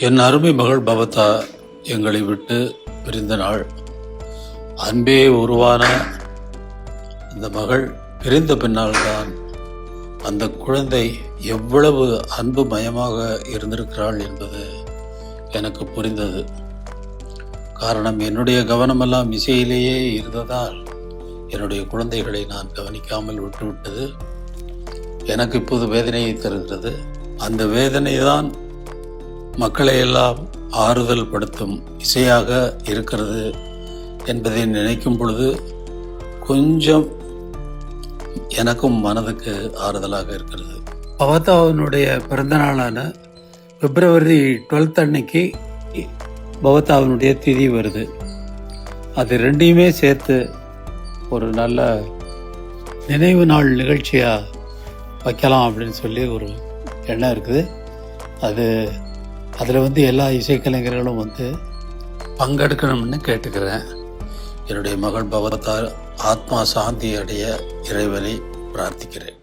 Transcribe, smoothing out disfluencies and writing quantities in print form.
என் அருமை மகள் பவதா எங்களை விட்டு பிரிந்த நாள். அன்பே உருவான அந்த மகள் பிரிந்த பின்னால்தான் அந்த குழந்தை எவ்வளவு அன்பு மயமாக இருந்திருக்கிறாள் என்பது எனக்கு புரிந்தது. காரணம், என்னுடைய கவனமெல்லாம் இசையிலேயே இருந்ததால் என்னுடைய குழந்தைகளை நான் கவனிக்காமல் விட்டுவிட்டது எனக்கு இப்போது வேதனையை தருகிறது. அந்த வேதனை தான் மக்களை எல்லாம் ஆறுதல் படுத்தும் இசையாக இருக்கிறது என்பதை நினைக்கும் பொழுது கொஞ்சம் எனக்கும் மனதுக்கு ஆறுதலாக இருக்கிறது. பவதாவினுடைய பிறந்த நாளான பிப்ரவரி 12 அன்னைக்கு பவதாவினுடைய திதி வருது. அது ரெண்டையுமே சேர்த்து ஒரு நல்ல நினைவு நாள் நிகழ்ச்சியாக வைக்கலாம் அப்படின்னு சொல்லி ஒரு எண்ணம் இருக்குது. அதில் எல்லா இசைக்கலைஞர்களும் பங்கெடுக்கணும்னு கேட்டுக்கிறேன். என்னுடைய மகள் பவதா ஆத்மா சாந்தி அடைய இறைவனை பிரார்த்திக்கிறேன்.